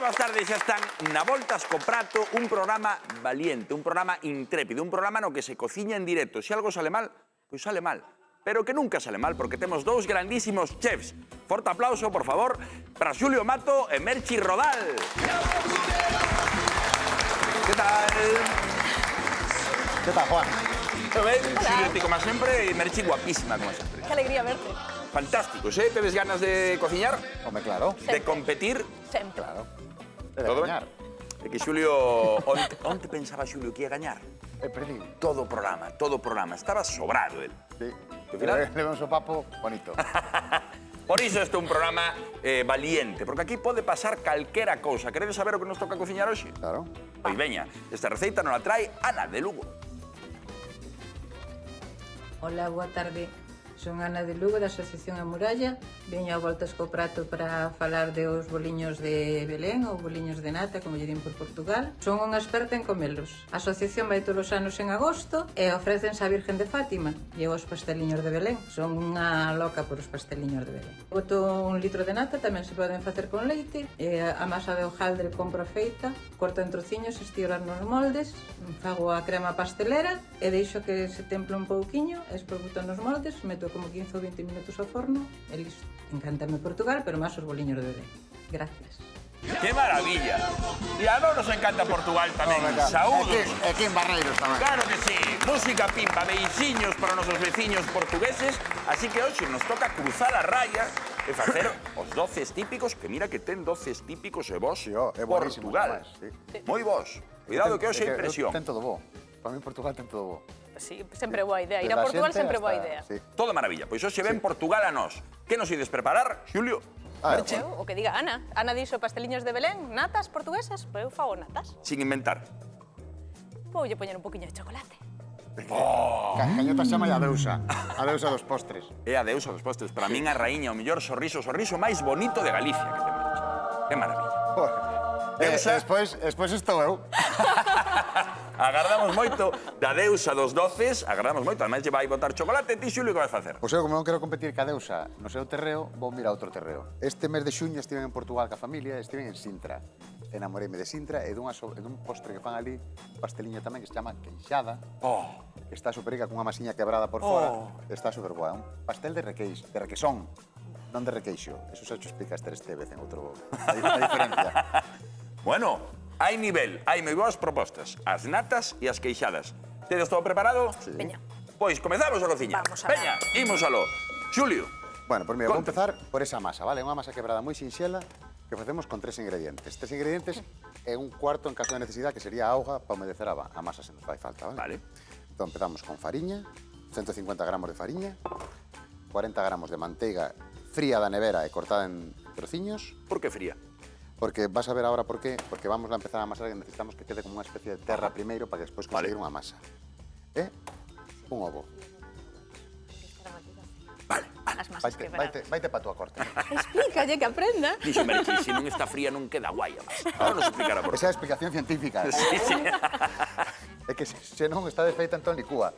boas tardes, xa están na Voltas co Prato, un programa valiente, un programa intrépido, un programa no que se cociña en directo. Se algo sale mal, pois sale mal. Pero que nunca sale mal, porque temos dous grandísimos chefs. Forte aplauso, por favor, para Xulio Mato e Merchi Rodal. Que tal? Que tal, Juan? Todo ben? Xulio, ti como sempre, e Merchi guapísima como sempre. Que alegría verte. Fantásticos, Tedes ganas de cociñar? Home, claro. De competir? Sempre. Claro. De Todo ben? gañar. É que Xulio... Onte pensaba Xulio que ia gañar? Perdí. Todo o programa. Estaba sobrado él. Sí. Que final? Levamos o papo bonito. Por iso este é un programa valiente, porque aquí pode pasar calquera cousa. Queredes saber o que nos toca cociñar hoxe? Claro. Pois veña, esta receita nos la trae Ana de Lugo. Hola, boa tarde. Son Ana de Lugo, da Asociación A Muralla. Veño a Voltas co Prato para falar de os boliños de Belén ou boliños de nata, como lle din por Portugal. Son unha experta en comelos. A asociación vai todos os anos en agosto e ofrecense a Virgen de Fátima e os pasteliños de Belén. Son unha loca por os pasteliños de Belén. Boto 1 litro de nata, tamén se poden facer con leite. A masa de hojaldre compro feita, corto en trociños, estiro nos moldes, fago a crema pastelera e deixo que se temple un pouquiño, e despois boto nos moldes, meto como 15 ou 20 minutos ao forno e listo. Encántame Portugal, pero máis os boliños de Belén. Gracias. ¡Qué maravilla! E a nós nos encanta Portugal tamén. Saúdos. Aquí en Barreiros tamén. Claro que sí. Música pimpa, beixiños para os nosos veciños portugueses. Así que hoxe nos toca cruzar a raya e facer os doces típicos, que mira que ten doces típicos e vos, Sí, é buenísimo, Portugal. además, sí. Moi vos. Cuidado que hoxe hai presión. Ten todo bo. Para mí Portugal ten todo bo. Sí, sempre boa idea. Ir a Desde Portugal xente sempre boa hasta- idea. Sí. Toda maravilla. Pois hoxe ven Portugal a nós. Que nos ides preparar, Xulio? Eu, o que diga Ana. Ana dixo pasteliños de Belén, natas portuguesas, pois eu fago natas. Sin inventar. Voulle poñer un poquinho de chocolate. Cañota chama a deusa dos postres. É a deusa dos postres. Para min a raíña, o mellor sorriso máis bonito de Galicia que ten Merche. Que maravilla. Deusa. Despois estou eu. Agardamos moito da deusa dos doces, agardamos moito, ademais lle vai botar chocolate. Ti, Xulio, que vais facer? Pois eu, como non quero competir ca deusa no seu terreo, vou mirar outro terreo. Este mes de xuño estive en Portugal ca familia, estive en Sintra. Enamoreime de Sintra e dun postre que fan ali, un pasteliño tamén que se chama queixada, Oh, que está super rica, cunha masiña quebrada por fora. Está super boa. Un pastel de requesón, non de requeixo. Eso xa te explica Esther Estevez en outro... A diferencia. bueno, hai nivel, hai moi boas propostas. As natas e as queixadas. Tedes todo preparado? Sí. Veña. Pois comezamos a cociñar. Vamos alá. Veña, imos aló. Xulio, Bueno, pues mira, vou Conta. empezar por esa masa, vale? Unha masa quebrada moi sinxela que facemos con 3 ingredientes. 3 ingredientes e un cuarto en caso de necesidade, que sería auga para humedecer a masa se nos fai falta, vale? Vale. Entón, empezamos con fariña, 150 gramos de fariña, 40 gramos de manteiga fría da nevera e cortada en trociños, por que fría? porque vas a ver ahora por qué, porque vamos a empezar a amasar e necesitamos que quede como unha especie de terra primeiro para que despois conseguir Vale. unha masa. E un ovo. Vale, As masas que verán. Vaite pa tua corte. Explícalle que aprenda. Dixo Merchi, se non está fría non queda guai a masa. Ahora nos explicará por Esa é qué. a explicación científica. Sí, sí. É que se non está desfeita, entón licúa.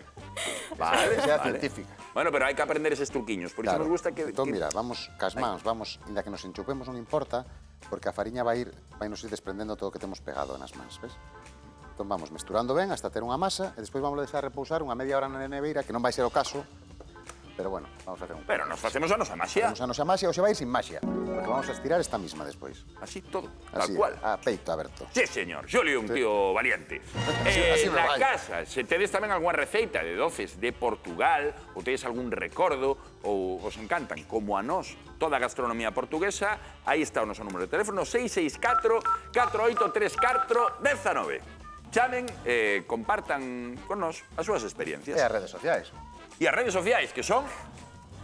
Vale, Esa é a vale. científica. Bueno, pero hai que aprender eses truquiños. Por iso nos gusta que... Entón, mira, vamos cas mans, vamos, inda que nos enchupemos non importa, porque a fariña vai nos ir desprendendo todo o que temos pegado nas mans, ves? Entón vamos mesturando ben hasta ter unha masa e despois vamos a deixar repousar unha media hora na neveira, que non vai ser o caso, pero bueno, vamos a hacer un... Pero nos facemos a nosa maxia. Vamos a nosa maxia, ou se vai sin maxia, porque vamos a estirar esta misma despois. Así todo, tal Así, cual. a peito aberto. Sí, señor. Xulio, un tío valiente. así me na vai. casa, se tedes tamén algunha receita de doces de Portugal, ou tedes algún recordo, ou os encantan, como a nós, toda a gastronomía portuguesa, aí está o noso número de teléfono, 664-4834-19. Chamen e compartan con nós as súas experiencias. E as redes sociais. E as redes sociais, que son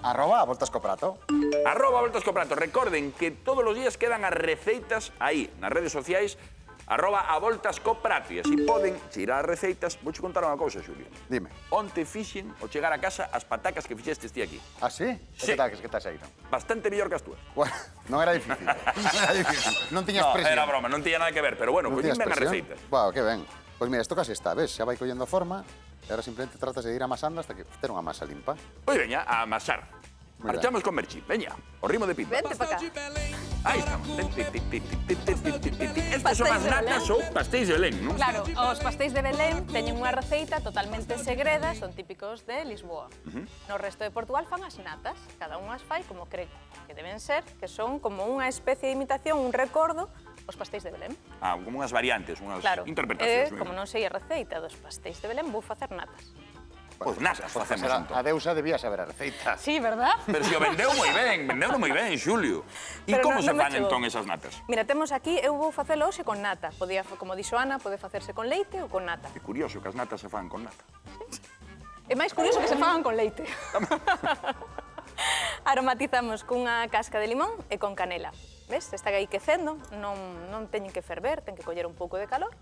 @voltas co prato. @Voltas co Prato. Recorden que todos os días quedan as receitas aí, nas redes sociais, @Voltas co Prato. E así poden tirar as receitas. Vou che contar unha cousa, Xulio. Dime. Onte fixen, ao chegar a casa, as patacas que fixestes ti aquí. Ah, sí? Sí. Que tal que estás aí, non? Bastante mellor que as túas. Bueno, non era difícil. Non era difícil. Non tiñas No, presión. era broma, non tiña nada que ver, pero bueno, Non collín tiñas ben as presión. receitas. Wow, que ben. Pois mira, isto case está, ves? Xa vai collendo forma e ahora simplemente tratas de ir amasando hasta que ter unha masa limpa. Pois veña, a amasar. Moi ben. Marchamos con Merchi. Veña, o ritmo de pimpa. Vente para cá. de Belém, Aí estamos. Estes son as natas ou pastéis de Belén, non? Claro, os pastéis de Belén teñen unha receita totalmente segreda, son típicos de Lisboa. No resto de Portugal fan as natas, cada un as fai como cree que deben ser, que son como unha especie de imitación, un recordo, os pastéis de Belén. Ah, como unhas variantes, unhas Claro, interpretacións. como non sei a receita dos pastéis de Belén, vou facer natas. Pois natas facemos entón. A deusa debía saber a receita. Sí, verdad? Pero se o vendeu moi ben, Xulio. E Pero como non se me fan chegou. entón esas natas? Mira, temos aquí, eu vou facelo hoxe con nata. Podía, como dixo Ana, pode facerse con leite ou con nata. Que curioso que as natas se fan con nata. É máis curioso que se fagan con leite. Aromatizamos cunha casca de limón e con canela. Ves? Está aí quecendo, non teñen que ferver, ten que coller un pouco de calor.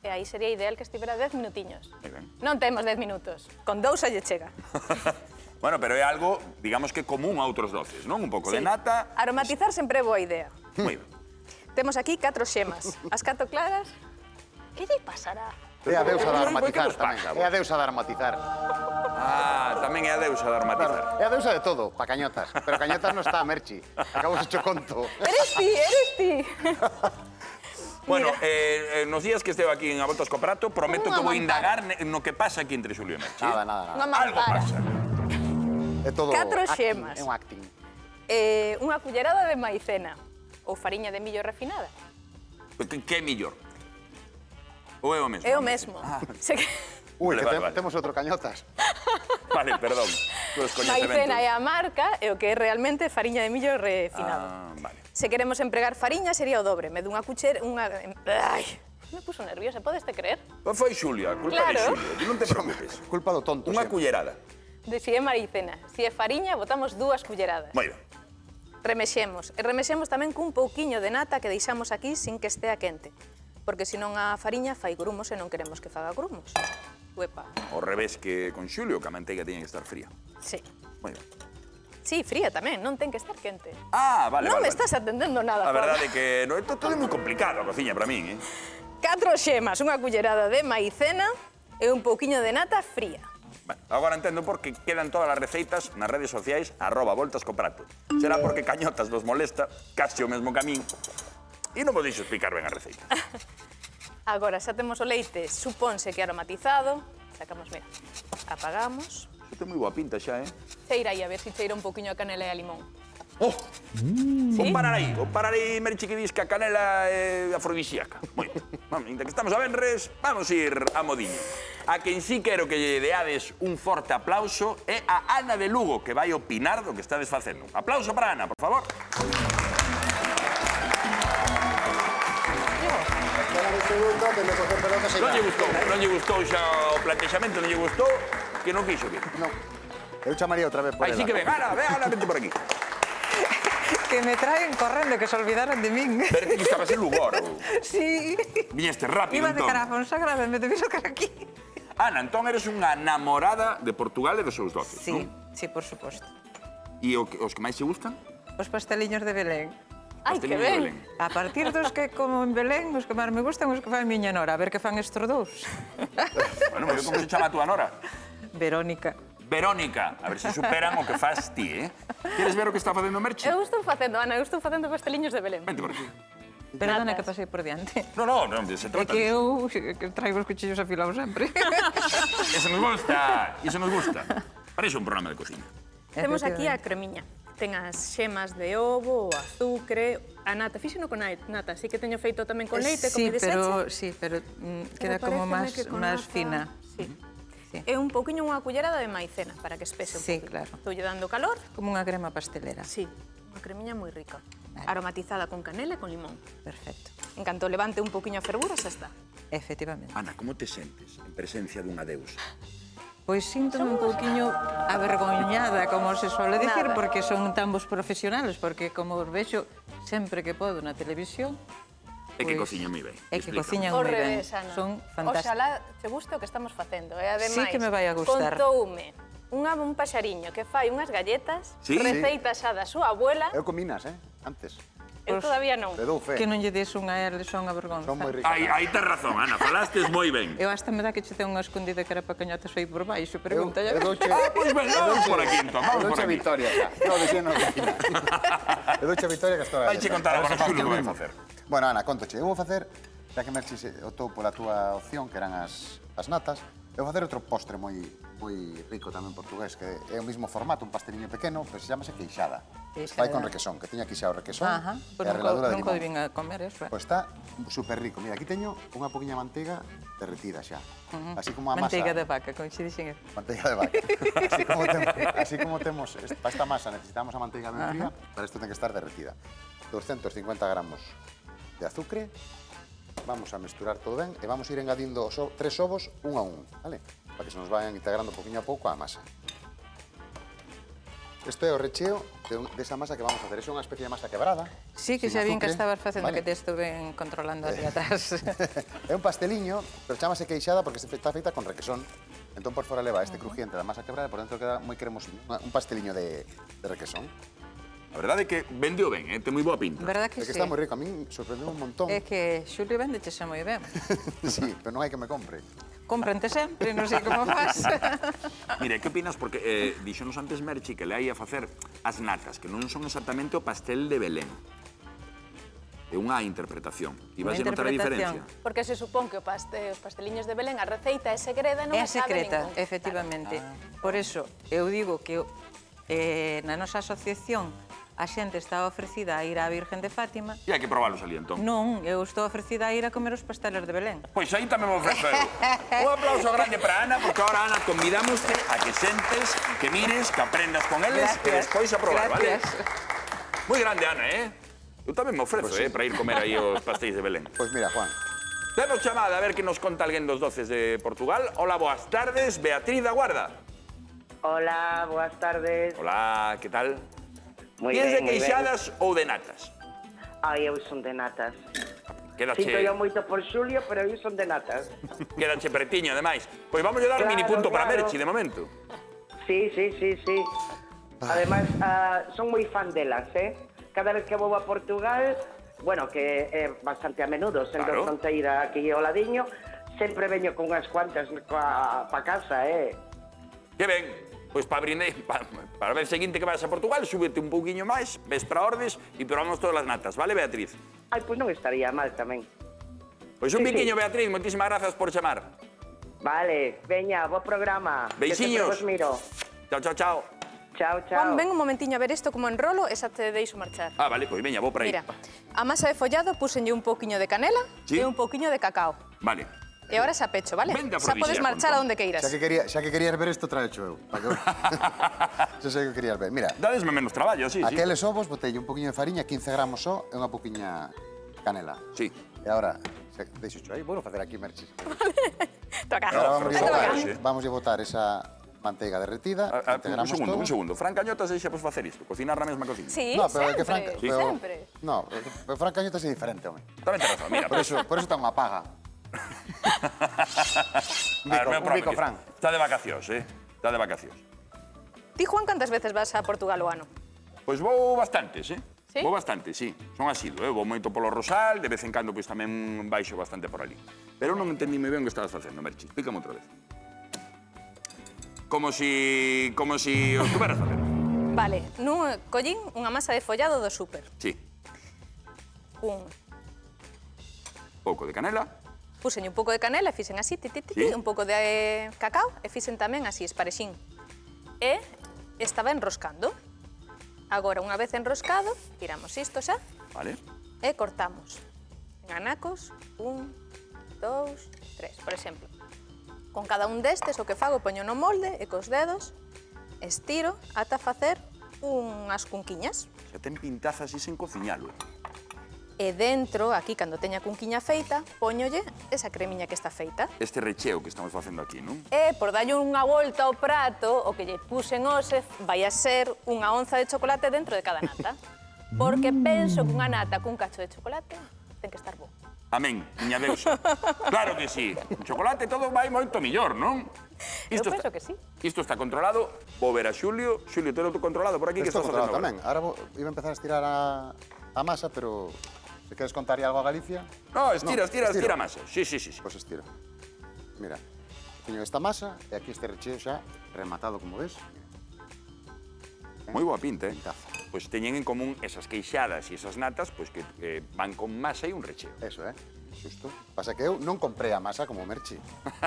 E aí sería ideal que estivera 10 minutiños. Moi ben. Non temos 10 minutos. Con 2 xa lle chega. Bueno, pero é algo, digamos que común a outros doces, non? Un pouco de Sí. nata. Aromatizar sempre é boa idea. Moi ben. Temos aquí 4 xemas. As 4 claras, que lle pasará? É a deusa de Pero, aromatizar ¿por que vos tamén. pasa, É a deusa de aromatizar. Ah, tamén é a deusa de aromatizar. Claro, é a deusa de todo, pa cañotas. Pero cañotas non está a Merchi. Acabo de hecho conto. Eres ti. Bueno, Mira. nos días que esteo aquí en A Voltas co Prato, prometo Unha que vou mampara. indagar no que pasa aquí entre Xulio e Merchi. Nada. Unha Algo mampara. pasa. É todo 4 acting, xemas. É un acting. Unha cullerada de maicena ou fariña de millo refinada. Que é millor? Ou é o mesmo? É o mesmo. Sei que... Ui, que Vale. temos outro cañotas. Vale, perdón. Tus coñecementos. Maicena é a marca e o que é realmente fariña de millo refinado. Ah, vale. Se queremos empregar fariña sería o dobre, me dunha cuchera, Ai, me puso nerviosa, podeste creer? Pois foi Xulio, a culpa de Claro. Xulio. Ti non te preocupes. Culpa do tonto. Unha sempre. cullerada. De si é maicena, si é fariña, botamos 2 culleradas. Moi ben. Remexemos. E remexemos tamén cun pouquiño de nata que deixamos aquí sin que estea quente. Porque senón a fariña fai grumos e non queremos que faga grumos. Uepa. Ao revés que con Xulio, que a manteiga tiña que estar fría. Sí. Moi ben. Sí, fría tamén, non ten que estar quente. Ah, vale, Non vale. me estás atendendo nada, A Juan. verdade é que no, todo é moi complicado a cociña para min, 4 xemas, unha cullerada de maicena e un pouquiño de nata fría. Bueno, agora entendo por que quedan todas as receitas nas redes sociais @voltascoprato. Será porque Cañotas nos molesta, case o mesmo camín, e non vos deixo explicar ben a receita. Agora xa temos o leite, supónse que aromatizado. Sacamos, mira, apagamos. Isto ten moi boa pinta xa, Cheira aí, a ver se cheira un pouquiño a canela e a limón. Oh! Vou parar aí, Merchi, que dis que a canela é afrodisíaca. Moi ben. Vamos, ainda que estamos a venres, vamos ir a modiño. A quen sí quero que lle deades un forte aplauso é a Ana de Lugo, que vai opinar do que estades facendo. Aplauso para Ana, por favor. Non lle gustou xa o plantexamento, non lle gustou, que non quixo vir. Non. Eu chamaría outra vez por Aí ela. sí que ven, Ana, vente por aquí. Que me traen correndo, que se olvidaron de min. Pero ti que estabas en Lugo, Sí. viñeste rápido, Iba de entón. cara a Fonsagrada, me debí sacar aquí. Ana, entón eres unha namorada de Portugal e dos seus doces, Sí, non? sí, por suposto. E os que máis se gustan? Os pasteliños de Belén. Ai, que Pasteliños de ben. A partir dos que como en Belén, os que máis me gustan, os que fan miña nora. A ver que fan estes dous. Bueno, pero como se chama a túa nora? Verónica. Verónica, a ver se superan o que faz ti, Queres ver o que está facendo Merchi? Eu estou facendo, Ana, eu estou facendo pasteliños de Belén. Vente por aquí. Perdona Natas. que pasei por diante. No, se É trata que disso. eu que traigo os cuchillos afilados sempre. Eso nos gusta. Parece un programa de cocina. Temos aquí a cremiña. Ten as xemas de ovo, o azúcar, a nata. Fíxeno con nata, así que teño feito tamén con leite, como deseche. Sí, pero queda como paréceme que con máis nata- fina. Sí. Sí. É un pouquiño unha cullerada de maicena, para que espese un Sí, pouquiño. claro. Estou lle dando calor. Como unha crema pastelera. Sí, unha cremiña moi rica. Vale. Aromatizada con canela e con limón. Perfecto. En canto levante un pouquiño a fervura, xa está. Efectivamente. Ana, como te sentes en presencia dunha deusa? Pois síntome un pouquiño avergoñada, como se suele dicir, Nada. porque son tan bons profesionales, porque como os vexo sempre que podo na televisión, É que pois, cociñan moi ben. É que Explica. cociñan Ao moi ben. revés, Ana. Son fantásticos. Oxalá te guste o que estamos facendo. E ademais, Sí que me vai a gustar. contoume un paxariño que fai unhas galletas, Sí. receita xa da súa abuela. Eu cominas, antes. Eu todavía non. Le dou fe. Que non lle des unha a eles son a vergonza. Son moi ricas. Aí tes razón, Ana, falastes moi ben. Eu hasta me dá que che ten unha escondida que era para cañotas aí por baixo, Eu pregunta douche... Pois ben, vamos por aquí, entón, vamos por Douche a aquí. Victoria, xa. No, de xeno, eu douche a Victoria que estou a... Vai che contar agora Xulio que vai facer. Bueno, Ana, contoche. Eu vou facer, xa que Merchi optou pola túa opción, que eran as natas, eu vou facer outro postre moi rico tamén portugués, que é o mesmo formato, un pasteliño pequeno, pero se chamase queixada. Queixada. Vai con requesón, que teña quixado requesón Ajá, e a reladura de nunca limón. vin a comer eso. Pois está super rico. Mira, aquí teño unha poquinha manteiga derretida xa. Así como a masa... Manteiga de vaca, coincidixen. Manteiga de vaca. Así como temos para esta masa necesitamos a manteiga ben fría, para isto ten que estar derretida. 250 gramos de azúcar. Vamos a mesturar todo ben e vamos a ir engadindo 3 ovos un a un, vale? Para que se nos vayan integrando poquinho a pouco a masa. Isto é o recheo desa masa que vamos a hacer. É unha especie de masa quebrada. Sí, que sin xa vin que azúcar, estabas facendo, vale? que te estuve controlando ali atrás. É un pasteliño, pero chamase queixada porque está feita con requesón. Entón por fora leva este crujiente da masa quebrada e por dentro queda moi cremosinho. Un pasteliño de requesón. A verdade é que vendeu ben, ten moi boa pinta. Verdad que É que sí? está moi rico, a mí sorprendeu un montón. É que Xulio vende xa moi ben. Sí, pero non hai que me compre. Cómprante sempre, non sei como faz. Mire, que opinas? Porque dixonos antes Merchi que le hai a facer as natas, que non son exactamente o pastel de Belén. É unha interpretación. E vas a notar a diferencia. Porque se supón que os pasteliños de Belén, a receita é secreta e non É a sabe secreta, ningún. efectivamente. Por eso, eu digo que na nosa asociación a xente está ofrecida a ir á Virgen de Fátima. E hai que probalos ali, entón. Non, eu estou ofrecida a ir a comer os pasteles de Belén. Pois aí tamén me ofrezo eu. Un aplauso grande para Ana, porque ahora, Ana, convidámoste a que sentes, que mires, que aprendas con eles e despois a probar, vale? Moi grande, Ana, Eu tamén me ofrezo, para ir comer aí os pastéis de Belén. Pois mira, Juan, Temos chamada, a ver que nos conta alguén dos doces de Portugal. Hola, boas tardes, Beatriz da Guarda. Hola, boas tardes. Hola, que tal? Moi Tienes de ben, moi ben. queixadas ou de natas? Ai, eu son de natas. Quédache, Sinto yo moito por Xulio, pero eu son de natas. quédache pretiño, ademais. Pois vamos a dar un Claro, mini punto para claro. Merchi, de momento. Sí. Ademais, son moi fan delas, Cada vez que vou a Portugal, bueno, que é bastante a menudo, sendo Claro. fronteira aquí ao ladiño, sempre veño con unhas cuantas pa casa, Que ben. Pois para a vez seguinte que vas a Portugal, súbete un pouquiño máis, ves para Ordes e probamos todas as natas, vale, Beatriz? Ai, pois non estaría mal tamén. Pois un Sí, biquiño, sí. Beatriz, moitísimas grazas por chamar. Vale, veña, bo programa. Beixiños. Que sempre vos miro. Chao, chao, chao. Chao, chao. Juan, ven un momentiño a ver isto como enrolo e xa te deixo marchar. Ah, vale, pois veña, vou para aí. Mira, a masa de follado puxenlle un pouquiño de canela Sí. e un pouquiño de cacao. Vale. E agora xa pecho, vale? Vende Xa podes afrodisíaco, marchar a entón. onde queiras. xa que querías ver isto, traecho eu. Xa sei que querías ver. Mira, Dadesme menos traballo, sí, sí. aqueles ovos, botelle un poquinho de fariña, 15 gramos só e unha poquinha canela. Sí. E agora, deixo aí, vou facer aquí, Merchi. Toca. E agora pero vamos a botar esa manteiga derretida, 15 gramos todo. Un segundo. Fran Cañotas deixa por facer isto, cocinar na mesma cociña. Sí, No, pero é que sempre, Fran... pero- sempre. No, pero Fran Cañotas é diferente, home. Tamén te razón, mira. Por eso ten unha paga. Un bico, Fran. Está de vacacións, Está de vacacións. Ti, Juan, cantas veces vas a Portugal o ano? Pois vou bastantes, Sí? Vou bastante, sí. Son asiduo, Vou moito polo Rosal, de vez en cando pois tamén baixo bastante por ali. Pero non entendí moi ben o que estabas facendo, Merchi. Explícame outra vez. Como si o estuveras facendo. Vale, nun collín unha masa de follado do súper. Sí. Un Pouco de canela. Puxenlle un pouco de canela e fixen así, Sí. un pouco de cacao e fixen tamén así, esparexín. E estaba enroscando. Agora, unha vez enroscado, tiramos isto xa Vale. e cortamos en anacos, 1, 2, 3, por exemplo. Con cada un destes, o que fago, poño no molde e cos dedos estiro ata facer unhas cunquiñas. Xa ten pintaza así sen cociñalo. E dentro, aquí, cando teña cunquiña feita, póñolle esa cremiña que está feita. Este recheo que estamos facendo aquí, non? E, por darlle unha volta ao prato, o que lle puxen hoxe vai a ser unha onza de chocolate dentro de cada nata. Porque penso que unha nata cun cacho de chocolate ten que estar bo. Amén, miña deusa. Claro que sí. Un chocolate todo vai moito millor, non? Eu penso que sí. Isto está controlado. Vou ver a Xulio. Xulio, telo controlado por aquí. Que Estou estás facendo controlado agora? tamén. Ahora iba a empezar a estirar a a masa, pero se queres contar algo a Galicia... No, estira a masa. Sí. Pois estiro. Mira, teño esta masa e aquí este recheo xa rematado, como ves. Moi boa pinta, eh? Pintaza. Pois teñen en común esas queixadas e esas natas pois que van con masa e un recheo. Eso, xusto. Pasa que eu non comprei a masa como Merchi.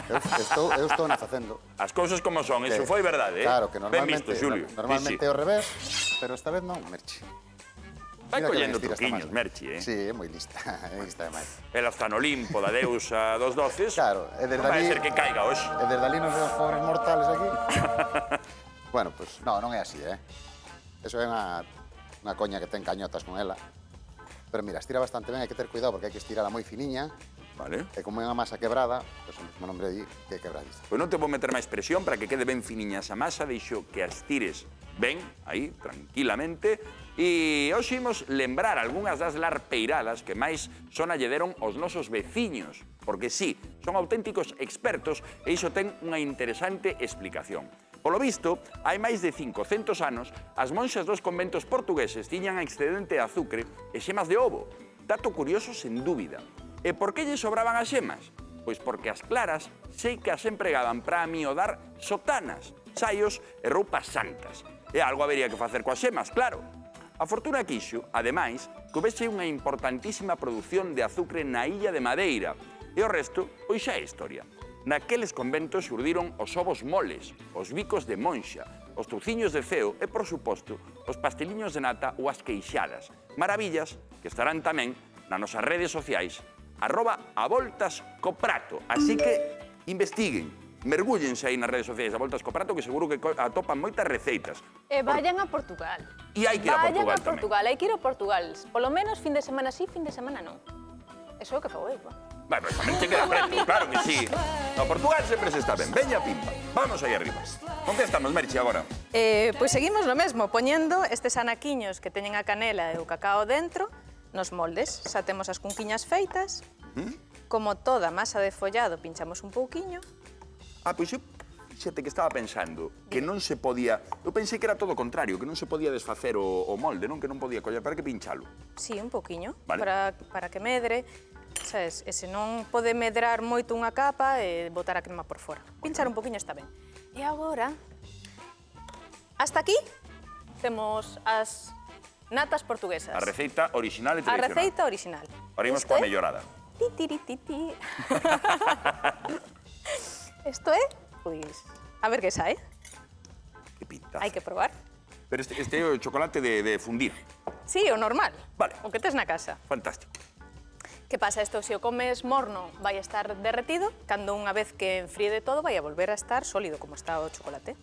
Eu estou na facendo. As cousas como son, eso foi verdade, eh? Claro, que Ben normalmente, visto, Xulio. normalmente é ao revés, pero esta vez non, Merchi. Vai Mira que collendo ben estira esta truquiños, masa. Merchi, eh? Sí, é moi lista, é lista demais. Ela está no Olimpo da deusa dos doces. Claro, e desde Non vai ali... ser que caiga hoxe. E desde ali nos vemos pobres mortales aquí. Bueno, pois, non é así, eh? Eso é unha coña que ten cañotas con ela. Pero mira, estira bastante ben, hai que ter cuidado porque hai que estirala moi finiña. Vale. E como é unha masa quebrada, pois o mesmo nombre di que é quebradiza. Pois non te vou meter máis presión para que quede ben finiña esa masa, deixo que as tires ben, aí, tranquilamente. E hoxe imos lembrar algunhas das larpeiradas que máis son allederon os nosos veciños. Porque sí, son auténticos expertos e iso ten unha interesante explicación. Polo visto, hai máis de 500 anos, as monxas dos conventos portugueses tiñan excedente de azúcar e xemas de ovo. Dato curioso, sen dúbida. E por que lle sobraban as xemas? Pois porque as claras sei que as empregaban para amiodar sotanas, saios e roupas santas. E algo habería que facer coas xemas, claro. A fortuna quixo, ademais, que houvese unha importantísima produción de azúcar na illa de Madeira. E o resto, pois xa é historia. Naqueles conventos xurdiron os ovos moles, os bicos de monxa, os touciños de ceo e, por suposto, os pasteliños de nata ou as queixadas. Maravillas que estarán tamén nas nosas redes sociais, @avoltascoprato. Así que investiguen, mergúllense aí nas redes sociais da Voltas Coprato, que seguro que atopan moitas receitas. E vayan a Portugal. E hai que ir a Portugal Vayan a tamén. Portugal, hai que ir a Portugal. Polo menos fin de semana sí, fin de semana non. Eso é o que fago eu. Vai, pero tamén te queda preto, claro que sí. No, Portugal sempre se está ben. Veña pimpa. Vamos aí arriba. Con que estamos, Merchi, agora? Pois seguimos lo mesmo, poñendo estes anaquiños que teñen a canela e o cacao dentro nos moldes. Xa temos as cunquiñas feitas. Como toda masa de follado, pinchamos un pouquiño. Ah, pois eu xete que estaba pensando que non se podía... Eu pensei que era todo o contrario, que non se podía desfacer o molde, non? Que non podía coller, para que pinchalo? Sí, un pouquiño, Vale. para que medre. Sabes, e se non pode medrar moito unha capa e botar a crema por fora. Pinchar un pouquiño está ben. E agora, hasta aquí, temos as natas portuguesas. A receita original e A tradicional. receita original. Ahora imos Isto coa é- mellorada. Ti, tiri, ti, ti. Isto é, pois, a ver que sae. Que pinta. Hai que probar. Pero este é o chocolate de fundir. Sí, o normal. Vale. O que tes na casa. Fantástico. Que pasa? Isto, se o comes morno, vai a estar derretido. Cando unha vez que enfríe de todo, vai a volver a estar sólido, como está o chocolate.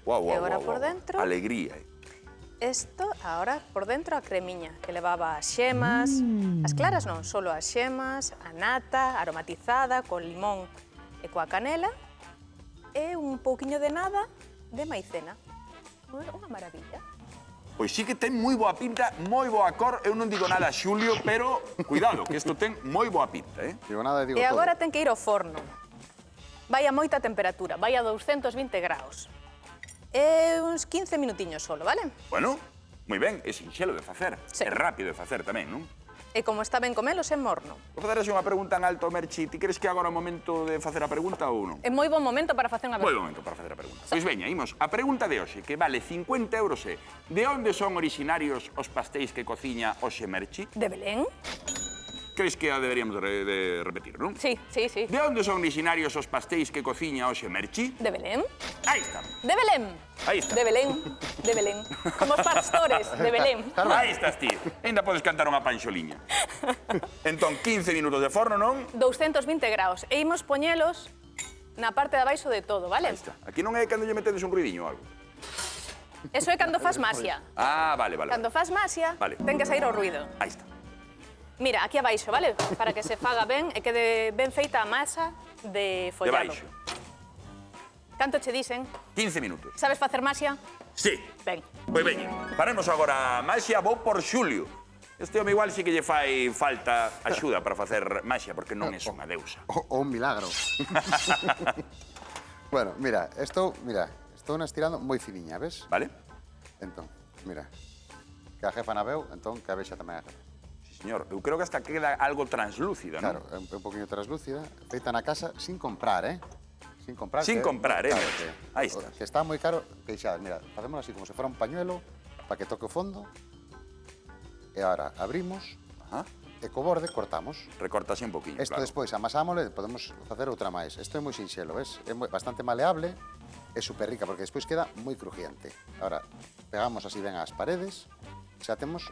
Guau, E guau, agora guau, por guau. dentro? Alegría, eh? Isto, agora, por dentro, a cremiña, que levaba as xemas, as claras non, solo as xemas, a nata aromatizada, con limón e coa canela, e un pouquiño de nada de maicena. Unha maravilla. Pois sí que ten moi boa pinta, moi boa cor. Eu non digo nada, Xulio, pero cuidado, que isto ten moi boa pinta, eh? Digo nada e digo E todo. agora ten que ir ao forno. Vai a moita temperatura, vai a 220 graus. E uns 15 minutiños solo, vale? Bueno, moi ben, é sinxelo de facer. Sí. É rápido de facer tamén, non? E como está ben comelos, é morno. Vou facer así unha pregunta en alto, Merchi. Ti crees que agora é o momento de facer a pregunta ou non? É moi bon momento para facer unha Moi pregunta. momento para facer a pregunta. Pois veña, imos. A pregunta de hoxe, que vale 50 euros é: de onde son originarios os pastéis que cociña hoxe Merchi? De Belén? Crees que a deberíamos de repetir, non? Sí, sí, sí. De onde son originarios os pastéis que cociña hoxe Merchi? De Belén? Aí está. De Belén. Aí está. De Belén, de Belén. Como os pastores de Belén. Aí estás ti. Ainda podes cantar unha panxoliña. Entón, 15 minutos de forno, non? 220 graus. E imos poñelos na parte de abaixo de todo, vale? Aí está. Aquí non é cando lle metedes un ruidiño ou algo. Eso é cando fas masia. Ah, vale, vale. Cando fas masia, Vale. ten que sair o ruido. Aí está. Mira, aquí abaixo, vale? Para que se faga ben e quede ben feita a masa de follado. Debaixo. Canto che dicen? 15 minutos. Sabes facer masia? Sí. Ben. Pois veña, faremos agora a maxia, vou por Xulio. Este home igual sí que lle fai falta axuda para facer maxia, porque non é unha deusa. O un milagro. Bueno, mira, estou na estirando moi finiña, ves? Vale? Entón, mira, que a jefa na veu, entón que a vexa tamén a jefa. Sí, señor. Eu creo que hasta queda algo translúcida, non? Claro, é un poquinho translúcida, feita na casa sin comprar, Sin comprar. Sin comprar, claro, Ahí está. Que está moi caro, queixadas. Mira, facemos así como se fora un pañuelo para que toque o fondo. E agora abrimos Ajá. e co borde cortamos. Recortase un poquinho, Isto claro. despois amasámosle, podemos facer outra máis. Isto é moi sinxelo, ves? É bastante maleable, é super rica porque despois queda moi crujiente. Agora, pegamos así ben ás paredes, xa temos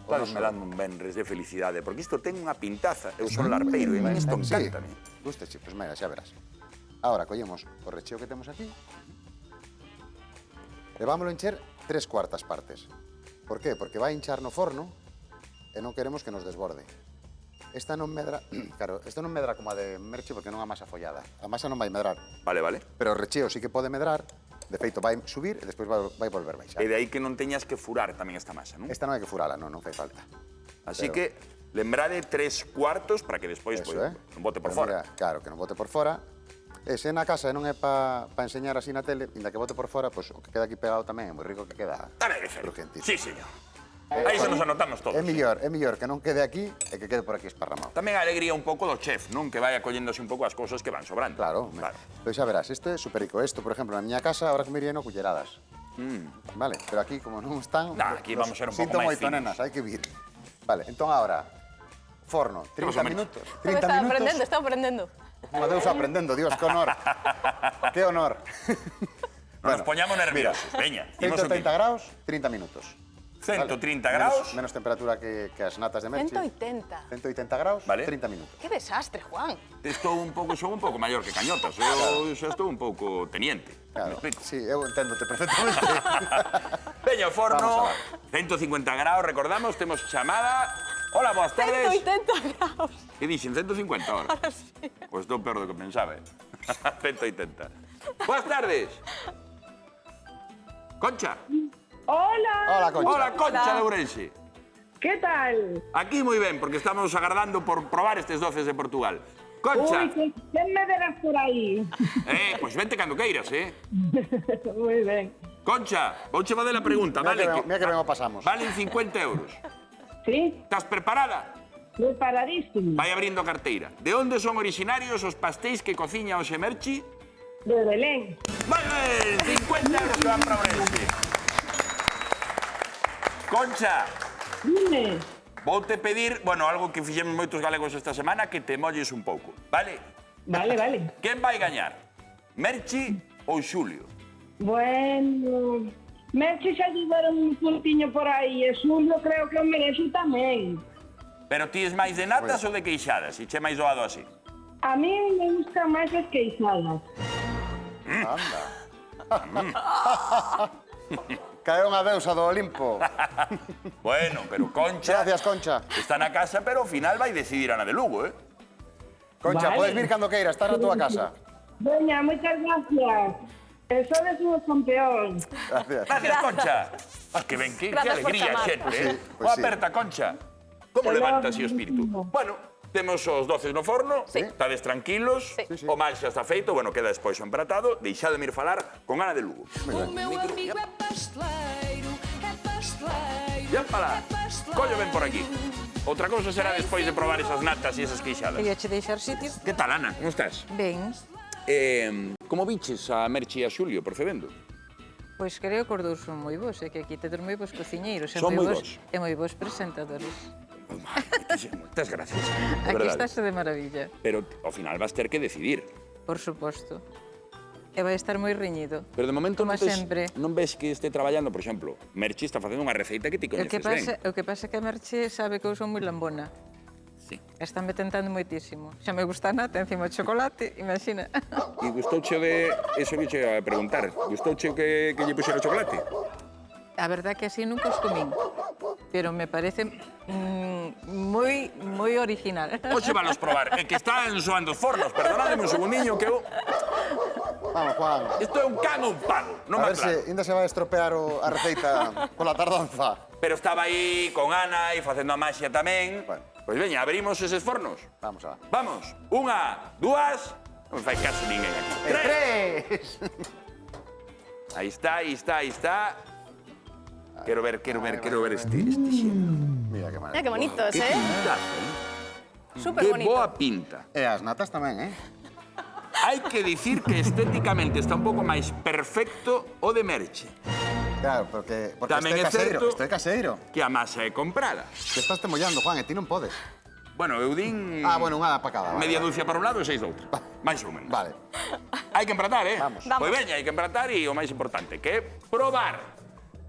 o Estás noso- me dando un benres de felicidade, porque isto ten unha pintaza. Eu son larpeiro e a mí isto Sí, encanta. gusteche, pois mira, xa verás. Agora collemos o recheo que temos aquí e vámoslo encher 3/4 partes. Por qué? Porque vai hinchar no forno e non queremos que nos desborde. Esta non medra, claro, esta non medra como a de merche porque non é a masa follada. A masa non vai medrar, Vale, vale. pero o recheo sí que pode medrar. De feito, vai subir e despois vai volver baixar. E de aí que non teñas que furar tamén esta masa, non? Esta non hai que furala, non fai falta. Así pero- que lembrade 3/4 para que despois Eso, pois, non bote por Pero fora. mira, claro, que non bote por fora. E se na casa non é para enseñar así na tele, inda que bote por fora, pois o que queda aquí pegado tamén é moi rico que queda. Tamén é certo. Crujentísimo. Sí, señor. Aí se nos anotamos todos. É mellor que non quede aquí e que quede por aquí esparramado. Tamén a alegría un pouco do chef, non? Que vai acollendose un pouco as cousas que van sobrando. Claro, Pois xa verás, isto é super rico. Isto, por exemplo, na miña casa, ahora comería no culleradas. Vale, pero aquí, como non están... Nah, aquí vamos a ser un pouco sinto máis moito, finos. nenas, hai que vir. Vale, entón agora, forno, 30 Vamos a minutos. Está 30 minutos. aprendendo, está aprendendo. Unha deusa aprendendo, Dios, que honor. Que honor. Nos poñamos nerviosos. Veña, imos o 180 que- graus, 30 minutos. 130 Vale. graus. Menos temperatura que as natas de merche. 180. 180 graus, Vale. 30 minutos. Que desastre, Juan. Son un pouco maior que Cañotas. Eu xa estou un pouco teniente. Claro. Me explico. Sí, eu enténdote perfectamente. Veña, o forno, Vamos 150 graus, recordamos, temos chamada. Hola, boas tardes. 180 graus. Que dixen, 150 ahora? Pois estou peor do que pensaba, 180. Boas tardes. Concha. Hola, Hola, Concha. Hola, Concha Hola. de Ourense. ¿qué tal? Aquí moi ben, porque estamos agardando por probar estes doces de Portugal. Concha, Uy, ¿quién me verás por ahí? pois vente cando queiras, Muy bien. Concha, vouche fazer a pregunta, vale? Mira que ben o pasamos. Valen 50 euros. ¿Sí? Estás preparada? Preparadísimo. Vai abrindo a carteira. De onde son originarios os pastéis que cociña o Xemerchi? De Belén. Vale, 50 euros que van para Ourense. Concha, Dime. voute pedir, bueno, algo que fixemos moitos galegos esta semana, que te molles un pouco, vale? Vale, vale. Quen vai gañar? Merchi ou Xulio? Bueno, Merche xa llevaron un puntiño por aí e Xulio creo que o merece tamén. Pero ti es máis de natas ou de queixadas? E che máis doado así? A mí me gustan máis as queixadas. Anda. Caeu unha deusa do Olimpo. Bueno, pero Concha Gracias, Concha. está na casa, pero ao final vai decidir Ana de Lugo, Concha, Vale. podes vir cando queiras, estar na túa casa. Veña, moitas gracias. Sodes un campeón. Gracias. Gracias, Concha. Ah, que ben, que Grazas por alegría, chamar. xente, Sí, pois Boa sí. aperta, Concha. Como Te levanta lo- así o espírito? Bueno, temos os doces no forno, Sí. estades tranquilos, Sí. Sí, sí. o mal xa está feito, bueno, queda despois o empratado, deixademe ir falar con Ana de Lugo. O meu amigo é pasteleiro, Ya para, collo ben por aquí. Outra cousa será despois de probar esas natas e esas queixadas. Quería che deixar sitio. Que tal, Ana? Como estás? Ben, Como biches a Merchi e a Xulio procedendo? pois creo que os dous son moi bons, e que aquí tedes moi bons cociñeiros, e Son moi moi bons. e moi bons presentadores. Moitas gracias, de Aquí verdade. estáse de maravilla, Pero ao final vas ter que decidir. por suposto. E vai estar moi reñido. Pero de momento Como non ves, sempre. non ves que este traballando, por exemplo, Merchi está facendo unha receita que ti O que coñeces ben. pasa é que a Merche sabe que eu son moi lambona. Sí. Estánme tentando moitísimo. Xa me gusta a nata, encima o chocolate, imagina. E gustouche de... Eso que che a preguntar. Gustouche que lle puxera chocolate? A verdad que así nunca os comín, pero me parece moi original. Hoxe valos probar. É que están soando os fornos. Perdonademe un segundiño que eu... Vamos, Juan. Isto é un can ou un pavo. Non A me ver aclaro. se ainda se vai estropear a receita pola tardanza. Pero estaba aí con Ana e facendo a maxia tamén. Bueno. Pois veña, abrimos eses fornos. Vamos a. Vamos. Unha, dúas... Non me fai caso ninguén aquí. Tres. ¡Tres! Aí está, aí está, aí está. Quero ver este xeno. Mira que Mira que bonitos, Que pintaza, Súper Que bonito. boa pinta. E as natas tamén, Hai que dicir que estéticamente está un pouco máis perfecto o de Merche, Claro, porque Tamén é este é caseiro, certo- este é caseiro. que a masa é comprada. Te estás te mollando, Juan, e ti non podes. Bueno, eu din Bueno, unha para cada. media dúcia para un lado e 6 do outro. Mais ou menos. Vale. Hai que empratar, Vamos. Pois veña, hai que empratar e o máis importante, que é probar.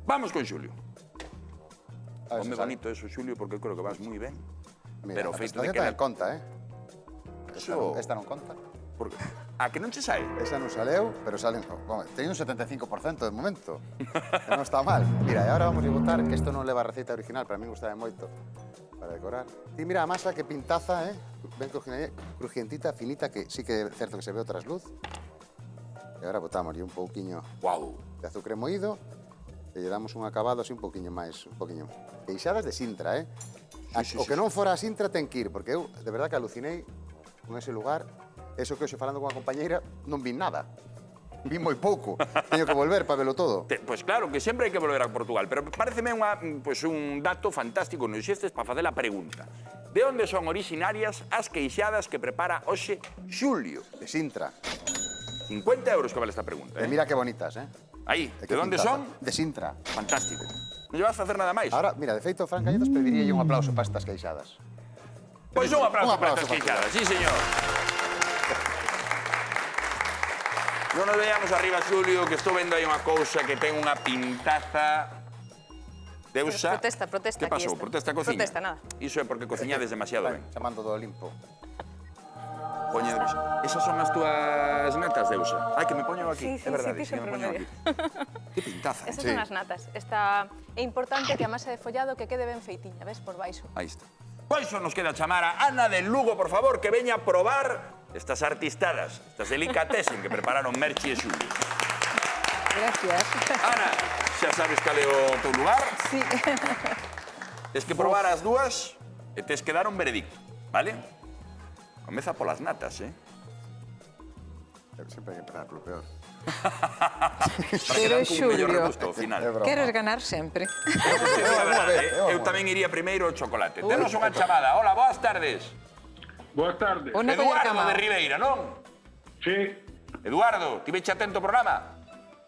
Vamos con Xulio. A ver se Home sale. bonito eso, Xulio, porque creo que vas moi ben. Mira, Pero a feito de prestación que tamén conta, Eso- Esta non conta. Porque... A que non che sae? Esa non saleu, pero salen... Teño un 75% de momento. Que non está mal. Mira, e agora vamos a botar, que isto non leva a receita original, para mí gustaba moito, para decorar. Ti mira a masa, que pintaza, Ben crujientita, finita, que sí que é certo que se ve o trasluz. E agora botamos un pouquiño Guau. de azúcar moído e lle damos un acabado así un poquinho máis, un poquinho. Queixadas de Sintra, Sí, O que non fora a Sintra ten que ir, porque eu, de verdad, que alucinei con ese lugar. Eso que hoxe falando con a compañeira, non vi nada. Vi moi pouco. Teño que volver para velo todo. Pois claro, que sempre hai que volver a Portugal, pero pareceme un dato fantástico nos xestes para facer a pregunta. De onde son orixinarias as queixadas que prepara hoxe Xulio? De Sintra. 50 euros que vale esta pregunta, E mira que bonitas, Aí, E de que onde pintaza. son? De Sintra. Fantástico. Non lle vas a facer nada máis? Ahora, mira, de feito, Fran Calletas pediríalle un aplauso para estas queixadas. Pois un aplauso para estas para queixadas, sí, señor. Non nos veamos arriba, Xulio, que estou vendo aí unha cousa que ten unha pintaza... Deusa... Protesta Que aquí pasou? esta. Protesta a cociña? Protesta, nada. Iso é porque cociñades demasiado ben. Chamando do Olimpo. Poñedes. Esas son as túas natas, Deusa. Ai, que me poño aquí. Sí, É verdade, ti que me sempre poño me aquí. Que pintaza, Esas Sí. son as natas. É importante que a masa de follado que quede ben feitiña, ves, por baixo. Aí está. Pois só nos queda chamar a Ana del Lugo, por favor, que veña a probar estas artistadas, estas delicatessen que prepararon Merchi e Xulio. Gracias. Ana, xa sabes cal é o teu lugar. Sí. Tes que probar as dúas e tes que dar un veredicto, vale? Comeza polas natas, Sempre hai que empezar polo peor. Para que Pero dan con un mellor Xulio, regusto ao final. É broma. Queres ganar sempre. Eu vou dicir a verdade, eu tamén iría primeiro o chocolate. Tenos unha chamada. Hola, boas tardes. Boas tardes. Una coller Eduardo camao. de Ribeira, non? Sí, Eduardo, ti veche atento ao programa?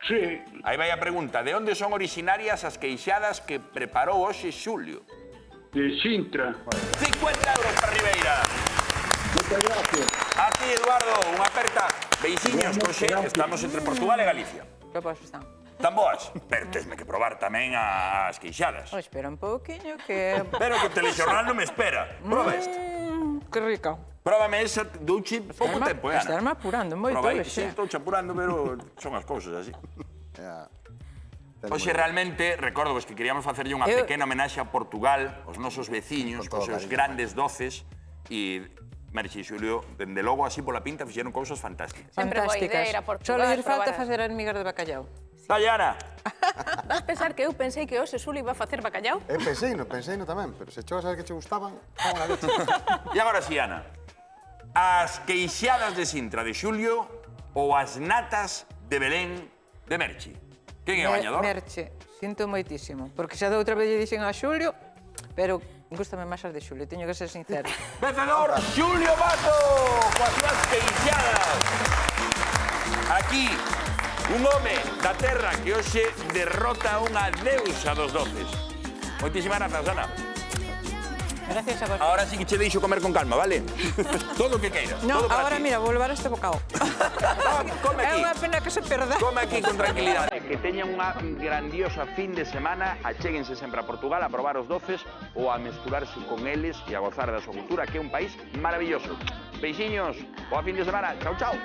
sí. Aí vai a pregunta. De onde son orixinarias as queixadas que preparou hoxe Xulio? De Sintra. 50 euros para Ribeira. Muchas gracias. A ti, Eduardo, unha aperta. Beixiños, coxe, estamos entre Portugal e Galicia. Que pois están? Tan boas, pero tesme que probar tamén as queixadas. Oh, espera un pouquiño que... Pero que o telexornal non me espera. Proba esta. Que rica. Próbame esa, douche pouco tempo, Ana. Estarme apurando moito Proba aí, hoxe. sí, estou chapurando, pero son as cousas así. Ten Hoxe moi- realmente, recordovos que queríamos facerlle unha Eu- pequena homenaxe a Portugal, aos nosos veciños, Con cos todo seus cariño. grandes doces, e Merchi e Xulio, dende logo, así pola pinta, fixeron cousas fantásticas. Sempre boa idea Fantásticas. ir a Portugal, Só lle falta probar. facer as migas de bacallau. Dale, Ana. Vas pensar que eu pensei que hoxe Xuli iba a facer bacallau? Pensei no tamén, pero se chegou a saber que che gustaban, vamos a leche. E agora sí, Ana. As queixadas de Sintra de Xulio ou as natas de Belén de Merchi? Quen é o gañador? Merche, sinto moitísimo, porque xa de outra vez lle dixen a Xulio, pero gústame máis as de Xulio, teño que ser sincero. Vencedor, Xulio Mato, coas súas queixadas. Aquí, un home da terra que hoxe derrota unha deusa dos doces. Moitísimas grazas, Ana. Gracias a vos. Ahora sí que che deixo comer con calma, vale? Todo o que queiras. No, todo para ahora ti. mira, vou levar este bocado. Come É aquí. unha pena que se perda. Come aquí con tranquilidade. Que teñan unha grandiosa fin de semana. Achéguense sempre a Portugal a probar os doces ou a mesturarse con eles e a gozar da súa cultura, que é un país maravilloso. Beixiños, boa fin de semana. Chao, chao.